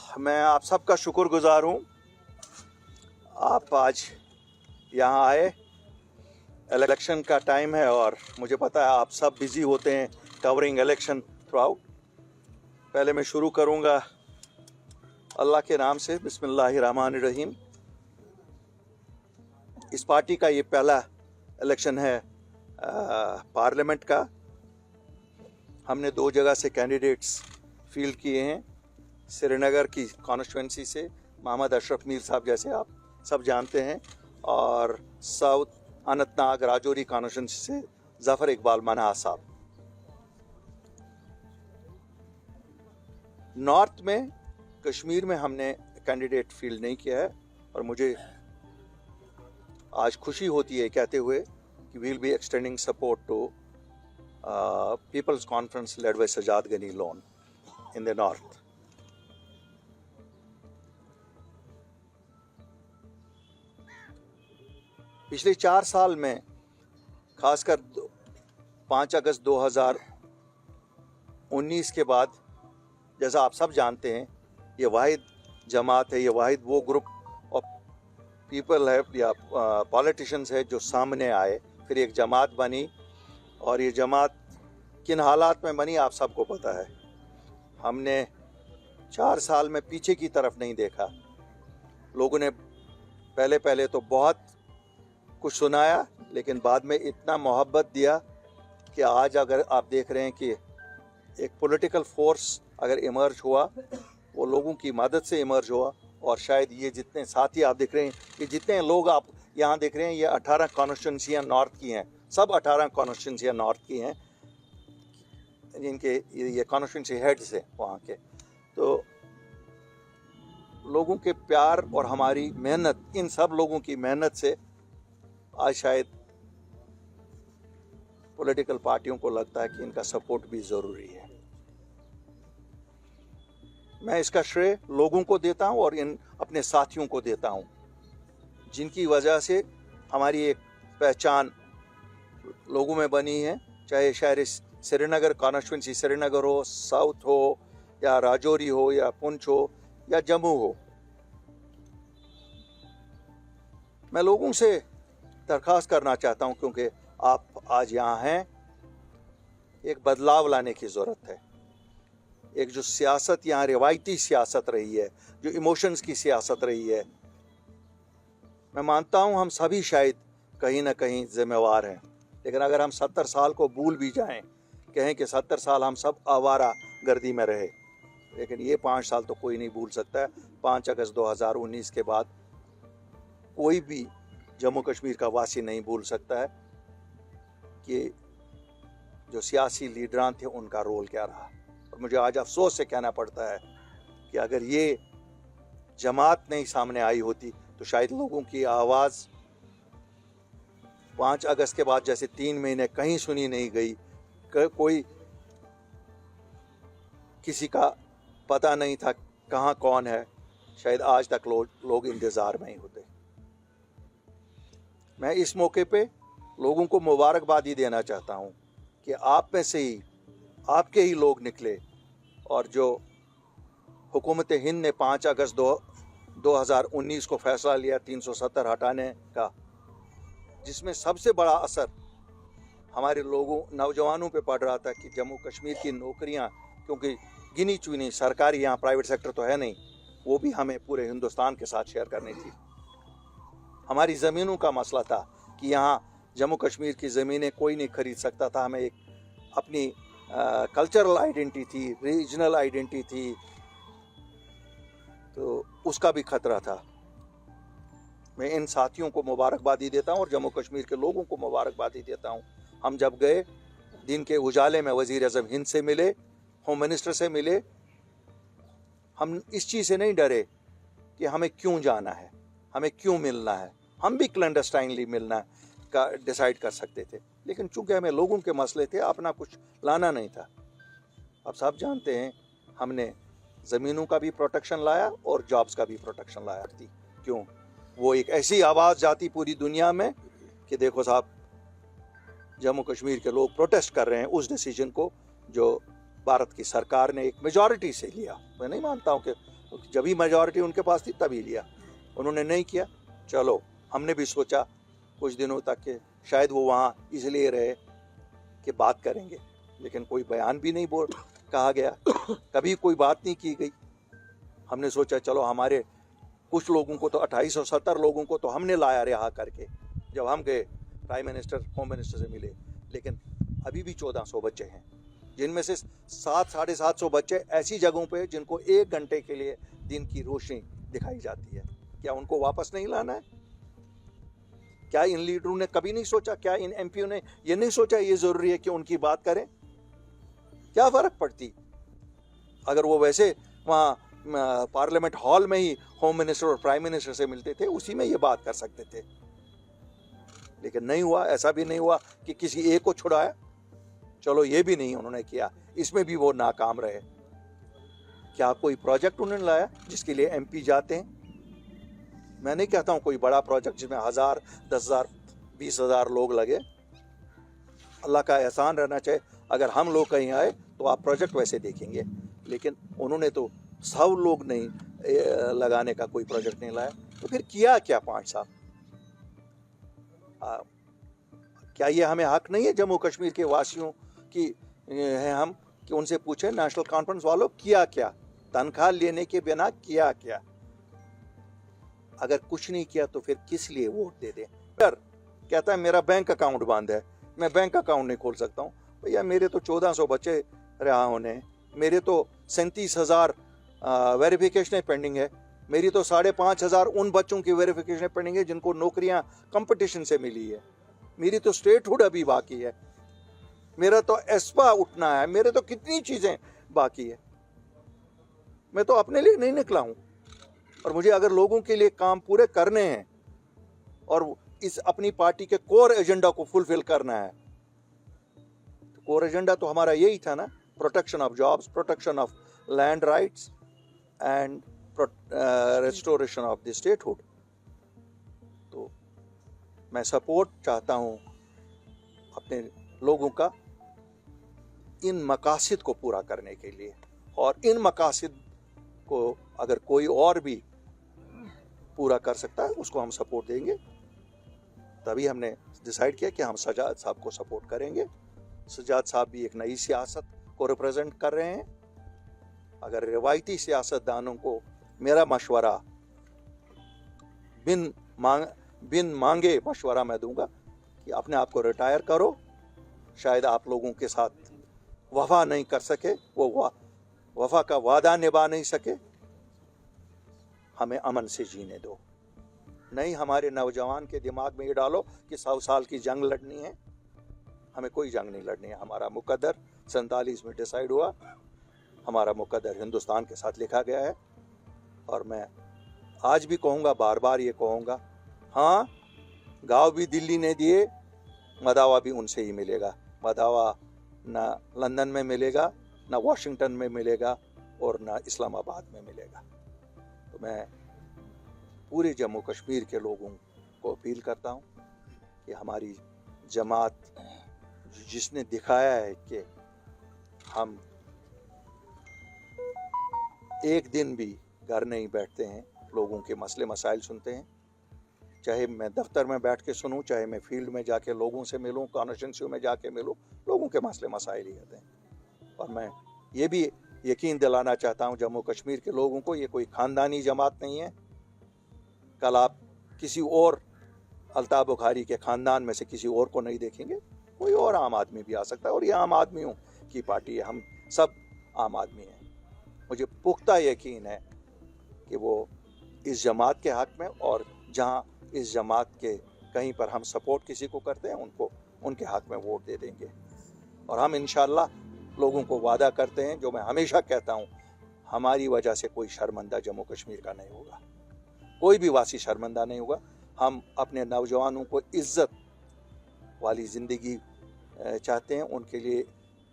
मैं आप सबका शुक्रगुजार हूँ। आप आज यहाँ आए, इलेक्शन का टाइम है और मुझे पता है आप सब बिज़ी होते हैं कवरिंग इलेक्शन थ्रू आउट। पहले मैं शुरू करूँगा अल्लाह के नाम से, बिस्मिल्लाहिर्रहमानिर्रहीम। इस पार्टी का ये पहला इलेक्शन है पार्लियामेंट का। हमने 2 जगह से कैंडिडेट्स फील्ड किए हैं। श्रीनगर की कॉन्स्टिट्यूंसी से मोहम्मद अशरफ मीर साहब, जैसे आप सब जानते हैं, और साउथ अनंतनाग राजौरी कॉन्स्टिट्यूंसी से जफर इकबाल मनहा साहब। नॉर्थ में कश्मीर में हमने कैंडिडेट फील्ड नहीं किया है और मुझे आज खुशी होती है कहते हुए कि we will be extending support to People's Conference led by Sajad Gani Lone in the north. पिछले 4 साल में, खासकर 5 अगस्त 2019 के बाद, जैसा आप सब जानते हैं, ये वाहिद जमात है, ये वाहिद वो ग्रुप ऑफ पीपल है या पॉलिटिशियंस है जो सामने आए, फिर एक जमात बनी। और ये जमात किन हालात में बनी आप सबको पता है। हमने 4 साल में पीछे की तरफ नहीं देखा। लोगों ने पहले तो बहुत कुछ सुनाया, लेकिन बाद में इतना मोहब्बत दिया कि आज अगर आप देख रहे हैं कि एक पॉलिटिकल फोर्स अगर इमर्ज हुआ, वो लोगों की मदद से इमर्ज हुआ। और शायद ये जितने साथी आप देख रहे हैं, ये जितने लोग आप यहाँ देख रहे हैं, ये 18 कॉन्स्टिट्यूंसियाँ नॉर्थ की हैं। सब 18 कॉन्स्टिट्यूंसियाँ नॉर्थ की हैं, जिनके ये कॉन्स्टिट्यूंसी हेड्स हैं वहाँ के। तो लोगों के प्यार और हमारी मेहनत, इन सब लोगों की मेहनत से आज शायद पॉलिटिकल पार्टियों को लगता है कि इनका सपोर्ट भी ज़रूरी है। मैं इसका श्रेय लोगों को देता हूं और इन अपने साथियों को देता हूं, जिनकी वजह से हमारी एक पहचान लोगों में बनी है। चाहे शहर श्रीनगर कॉन्स्टिट्यूंसी श्रीनगर हो, साउथ हो, या राजौरी हो, या पुंछ हो, या जम्मू हो। मैं लोगों से दरख्वास्त करना चाहता हूं, क्योंकि आप आज यहाँ हैं, एक बदलाव लाने की ज़रूरत है। एक जो सियासत यहाँ रिवायती सियासत रही है, जो इमोशंस की सियासत रही है, मैं मानता हूँ हम सभी शायद कहीं ना कहीं जिम्मेवार हैं। लेकिन अगर हम 70 साल को भूल भी जाएं, कहें कि 70 साल हम सब आवारा गर्दी में रहे, लेकिन ये 5 साल तो कोई नहीं भूल सकता है। 5 अगस्त 2019 के बाद कोई भी जम्मू कश्मीर का वासी नहीं भूल सकता है कि जो सियासी लीडरान थे उनका रोल क्या रहा। और मुझे आज अफसोस से कहना पड़ता है कि अगर ये जमात नहीं सामने आई होती तो शायद लोगों की आवाज़ 5 अगस्त के बाद जैसे 3 महीने कहीं सुनी नहीं गई, कोई किसी का पता नहीं था कहाँ कौन है, शायद आज तक लोग इंतज़ार में ही होते। मैं इस मौके पे लोगों को मुबारकबादी देना चाहता हूँ कि आप में से ही, आपके ही लोग निकले और जो हुकूमत हिंद ने 5 अगस्त 2019 को फैसला लिया 370 हटाने का, जिसमें सबसे बड़ा असर हमारे लोगों नौजवानों पे पड़ रहा था कि जम्मू कश्मीर की नौकरियां, क्योंकि गिनी चुनी सरकारी, यहाँ प्राइवेट सेक्टर तो है नहीं, वो भी हमें पूरे हिंदुस्तान के साथ शेयर करनी थी। हमारी ज़मीनों का मसला था कि यहाँ जम्मू कश्मीर की ज़मीनें कोई नहीं खरीद सकता था। हमें एक अपनी कल्चरल आइडेंटिटी थी, रीजनल आइडेंटिटी थी, तो उसका भी खतरा था। मैं इन साथियों को मुबारकबादी देता हूँ और जम्मू कश्मीर के लोगों को मुबारकबादी देता हूँ। हम जब गए, दिन के उजाले में वज़ीर आज़म हिंद से मिले, होम मिनिस्टर से मिले। हम इस चीज़ से नहीं डरे कि हमें क्यों जाना है, हमें क्यों मिलना है। हम भी क्लैंडस्टाइनली मिलना का डिसाइड कर सकते थे, लेकिन चूंकि हमें लोगों के मसले थे, अपना कुछ लाना नहीं था। आप सब जानते हैं हमने ज़मीनों का भी प्रोटेक्शन लाया और जॉब्स का भी प्रोटेक्शन लाया थी। क्यों? वो एक ऐसी आवाज़ जाती पूरी दुनिया में कि देखो साहब, जम्मू कश्मीर के लोग प्रोटेस्ट कर रहे हैं उस डिसीजन को जो भारत की सरकार ने एक मेजॉरिटी से लिया। मैं नहीं मानता हूँ कि जब भी मेजॉरिटी उनके पास थी तभी लिया, उन्होंने नहीं किया। चलो हमने भी सोचा कुछ दिनों तक कि शायद वो वहाँ इसलिए रहे कि बात करेंगे, लेकिन कोई बयान भी नहीं कहा गया, कभी कोई बात नहीं की गई। हमने सोचा चलो हमारे कुछ लोगों को तो 2870 लोगों को तो हमने लाया रिहा करके, जब हम गए प्राइम मिनिस्टर होम मिनिस्टर से मिले, लेकिन अभी भी 1400 बच्चे हैं, जिनमें से 700-750 बच्चे ऐसी जगहों पे जिनको 1 घंटे के लिए दिन की रोशनी दिखाई जाती है। क्या उनको वापस नहीं लाना है? क्या इन लीडरों ने कभी नहीं सोचा, क्या इन एमपीओ ने ये नहीं सोचा ये जरूरी है कि उनकी बात करें? क्या फर्क पड़ती अगर वो वैसे वहाँ पार्लियामेंट हॉल में ही होम मिनिस्टर और प्राइम मिनिस्टर से मिलते थे, उसी में ये बात कर सकते थे। लेकिन नहीं हुआ, ऐसा भी नहीं हुआ कि किसी एक को छुड़ाया। चलो ये भी नहीं उन्होंने किया, इसमें भी वो नाकाम रहे। क्या कोई प्रोजेक्ट उन्होंने लाया जिसके लिए एमपी जाते हैं? मैं नहीं कहता हूं कोई बड़ा प्रोजेक्ट जिसमें 1000, 10,000, 20,000 लोग लगे। अल्लाह का एहसान रहना चाहिए, अगर हम लोग कहीं आए तो आप प्रोजेक्ट वैसे देखेंगे, लेकिन उन्होंने तो सब लोग नहीं लगाने का कोई प्रोजेक्ट नहीं लाया। तो फिर किया क्या 5 साल? क्या ये हमें हक नहीं है जम्मू कश्मीर के वासियों की है हम कि उनसे पूछें नेशनल कॉन्फ्रेंस वालों किया क्या, तनख्वाह लेने के बिना किया क्या? अगर कुछ नहीं किया तो फिर किस लिए वोट दे दें? फिर कहता है मेरा बैंक अकाउंट बंद है, मैं बैंक अकाउंट नहीं खोल सकता हूँ। भैया मेरे तो 1400 बच्चे रहा होने, मेरे तो 37,000 वेरिफिकेशन पेंडिंग है, मेरी तो 5,500 उन बच्चों की वेरिफिकेशन पेंडिंग है जिनको नौकरियां कंपटीशन से मिली है, मेरी तो स्टेटहुड अभी बाकी है, मेरा तो एस्पा उठना है, मेरे तो कितनी चीजें बाकी है। मैं तो अपने लिए नहीं निकला हूं, और मुझे अगर लोगों के लिए काम पूरे करने हैं और इस अपनी पार्टी के कोर एजेंडा को फुलफिल करना है, तो कोर एजेंडा तो हमारा यही था ना, protection of jobs, protection of land rights and restoration of the statehood। तो मैं सपोर्ट चाहता हूं अपने लोगों का इन मकासद को पूरा करने के लिए, और इन मकासद को अगर कोई और भी पूरा कर सकता है उसको हम सपोर्ट देंगे। तभी हमने डिसाइड किया कि हम सजाद साहब को सपोर्ट करेंगे। सजाद साहब भी एक नई सियासत को रिप्रेजेंट कर रहे हैं। अगर रिवायती सियासतदानों को मेरा मशवरा बिन मांगे मशवरा मैं दूंगा कि अपने आप को रिटायर करो, शायद आप लोगों के साथ वफा नहीं कर सके, वो वफा का वादा निभा नहीं सके, हमें अमन से जीने दो। नहीं हमारे नौजवान के दिमाग में ये डालो कि 100 साल की जंग लड़नी है, हमें कोई जंग नहीं लड़नी है। हमारा मुकद्दर 47 में डिसाइड हुआ, हमारा मुकद्दर हिंदुस्तान के साथ लिखा गया है। और मैं आज भी कहूँगा, बार बार ये कहूँगा, हाँ गाँव भी दिल्ली ने दिए, मदावा भी उनसे ही मिलेगा। मदावा ना लंदन में मिलेगा, ना वॉशिंगटन में मिलेगा, और ना इस्लामाबाद में मिलेगा। तो मैं पूरे जम्मू कश्मीर के लोगों को अपील करता हूँ कि हमारी जमात जिसने दिखाया है कि हम एक दिन भी घर नहीं बैठते हैं, लोगों के मसले मसाइल सुनते हैं, चाहे मैं दफ्तर में बैठ के सुनूं, चाहे मैं फील्ड में जाके लोगों से मिलूं, कॉन्स्टिट्यूंसी में जाके मिलूं, लोगों के मसले मसाइल ही होते हैं। और मैं ये भी यकीन दिलाना चाहता हूं जम्मू कश्मीर के लोगों को, ये कोई ख़ानदानी जमात नहीं है। कल आप किसी और अल्ताफ़ बुखारी के ख़ानदान में से किसी और को नहीं देखेंगे, कोई और आम आदमी भी आ सकता है, और ये आम आदमियों की पार्टी है, हम सब आम आदमी हैं। मुझे पुख्ता यकीन है कि वो इस जमात के हक़ में, और जहाँ इस जमात के कहीं पर हम सपोर्ट किसी को करते हैं, उनको उनके हक़ में वोट दे देंगे। और हम इंशाअल्लाह लोगों को वादा करते हैं, जो मैं हमेशा कहता हूँ, हमारी वजह से कोई शर्मिंदा जम्मू कश्मीर का नहीं होगा, कोई भी वासी शर्मिंदा नहीं होगा। हम अपने नौजवानों को इज़्ज़त वाली ज़िंदगी चाहते हैं, उनके लिए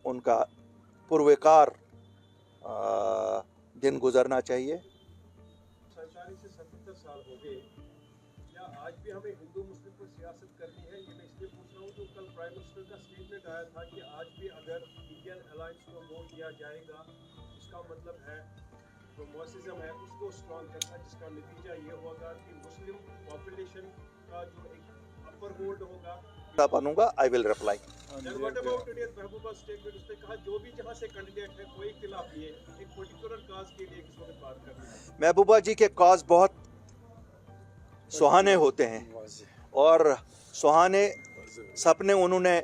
उनका पुरवकार दिन गुजरना चाहिए। 40 से 77 साल हो गए, क्या آج بھی ہمیں ہندو مسلم پر سیاست کرنی ہے. یہ میں اس لیے پوچھ رہا ہوں جو کل پرائم منسٹر کا اسٹیٹمنٹ آیا تھا کہ آج بھی اگر انڈین الائنس کو ووٹ دیا جائے گا اس کا مطلب ہے جو معسزم ہے اس کو اسٹرانگ کرنا, جس کا نتیجہ یہ ہوگا کہ مسلم پاپولیشن کا جو ایک اپر ہولڈ ہوگا. بنوں گا. I will reply. Then what about today's محبوبہ اسٹیٹمنٹ؟ اس نے کہا جو بھی جہاں سے کینڈیڈیٹ ہے کوئی اختلاف نہیں ہے, ایک پرٹیکولر کاز کے لیے اس وقت بات کرنی ہے. محبوبہ جی کے کاز بہت سہانے ہوتے ہیں اور سہانے سپنے انہوں نے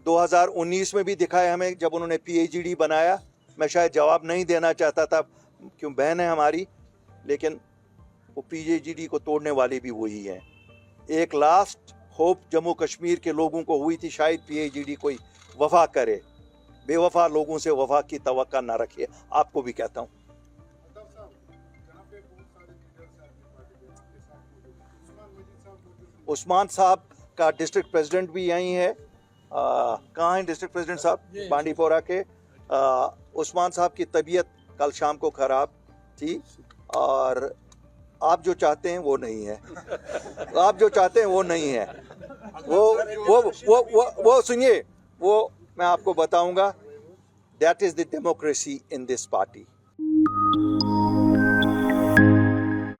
2019 میں بھی دکھائے ہمیں جب انہوں نے پی ایچ ڈی بنایا. میں شاید جواب نہیں دینا چاہتا تھا کیوں بہن ہے ہماری, لیکن وہ پی ایچ ڈی کو توڑنے والے بھی وہی ہیں. ایک لاسٹ ہوپ جموں کشمیر کے لوگوں کو ہوئی تھی, شاید پی ایچ ڈی کوئی وفا کرے. بے وفا لوگوں سے وفا کی توقع نہ رکھے. آپ کو بھی کہتا ہوں. عثمان صاحب کا ڈسٹرکٹ پریزیڈنٹ بھی یہیں ہے. کہاں ہیں ڈسٹرکٹ پریزیڈنٹ صاحب؟ بانڈی پورہ کے. عثمان صاحب کی طبیعت کل شام کو خراب تھی اور آپ جو چاہتے ہیں وہ نہیں ہے. آپ جو چاہتے ہیں وہ نہیں ہے. وہ سنیے, وہ میں آپ کو بتاؤں گا. That is the democracy in this party.